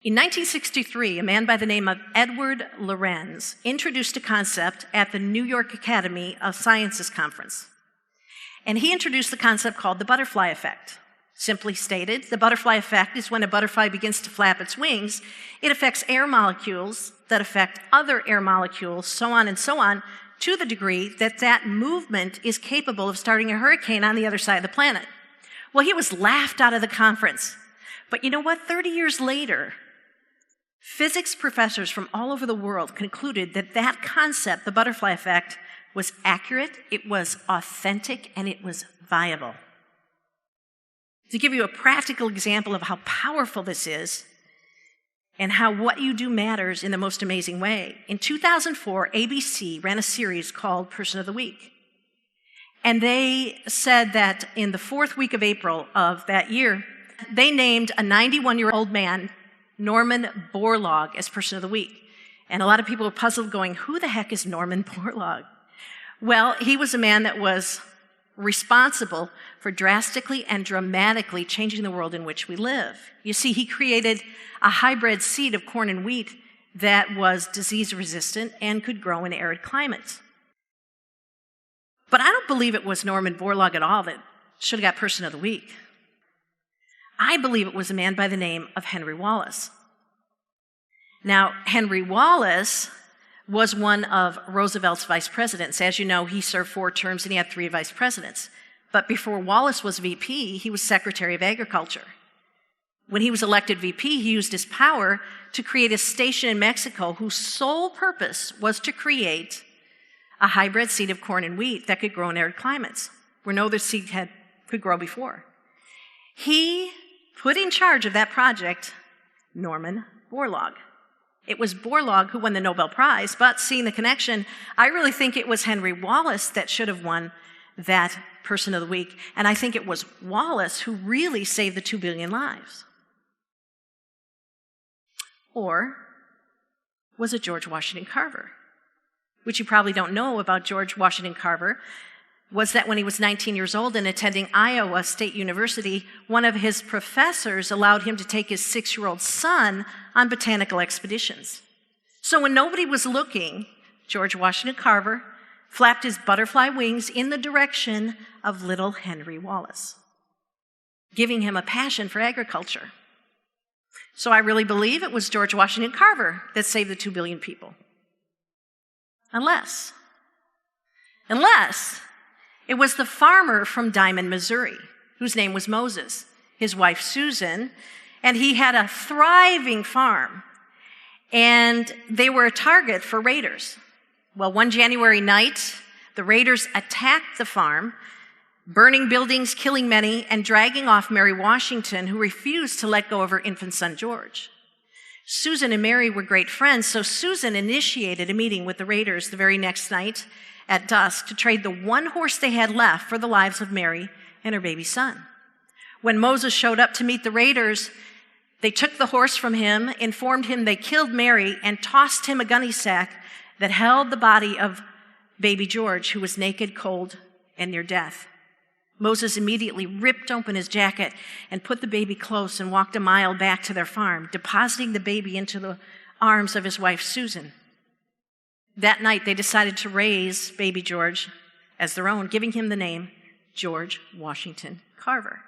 In 1963, a man by the name of Edward Lorenz introduced a concept at the New York Academy of Sciences conference. And he introduced the concept called the butterfly effect. Simply stated, the butterfly effect is when a butterfly begins to flap its wings, it affects air molecules that affect other air molecules, so on, to the degree that that movement is capable of starting a hurricane on the other side of the planet. Well, he was laughed out of the conference. But you know what? 30 years later, physics professors from all over the world concluded that that concept, the butterfly effect, was accurate, it was authentic, and it was viable. To give you a practical example of how powerful this is and how what you do matters in the most amazing way, in 2004, ABC ran a series called Person of the Week. And they said that in the fourth week of April of that year, they named a 91-year-old man, Norman Borlaug, as Person of the Week. And a lot of people were puzzled going, who the heck is Norman Borlaug? Well, he was a man that was responsible for drastically and dramatically changing the world in which we live. You see, he created a hybrid seed of corn and wheat that was disease-resistant and could grow in arid climates. But I don't believe it was Norman Borlaug at all that should have got Person of the Week. I believe it was a man by the name of Henry Wallace. Now, Henry Wallace was one of Roosevelt's vice presidents. As you know, he served 4 terms and he had 3 vice presidents. But before Wallace was VP, he was Secretary of Agriculture. When he was elected VP, he used his power to create a station in Mexico whose sole purpose was to create a hybrid seed of corn and wheat that could grow in arid climates, where no other seed could grow before. He put in charge of that project Norman Borlaug. It was Borlaug who won the Nobel Prize, but seeing the connection, I really think it was Henry Wallace that should have won that Person of the Week, and I think it was Wallace who really saved the 2 billion lives. Or was it George Washington Carver? Which you probably don't know about George Washington Carver was that when he was 19 years old and attending Iowa State University, one of his professors allowed him to take his 6-year-old son on botanical expeditions. So when nobody was looking, George Washington Carver flapped his butterfly wings in the direction of little Henry Wallace, giving him a passion for agriculture. So I really believe it was George Washington Carver that saved the 2 billion people. Unless it was the farmer from Diamond, Missouri, whose name was Moses, his wife Susan, and he had a thriving farm, and they were a target for raiders. Well, one January night, the raiders attacked the farm, burning buildings, killing many, and dragging off Mary Washington, who refused to let go of her infant son, George. Susan and Mary were great friends, so Susan initiated a meeting with the raiders the very next night at dusk to trade the one horse they had left for the lives of Mary and her baby son. When Moses showed up to meet the raiders, they took the horse from him, informed him they killed Mary, and tossed him a gunny sack that held the body of baby George, who was naked, cold, and near death. Moses immediately ripped open his jacket and put the baby close and walked a mile back to their farm, depositing the baby into the arms of his wife, Susan. That night, they decided to raise baby George as their own, giving him the name George Washington Carver.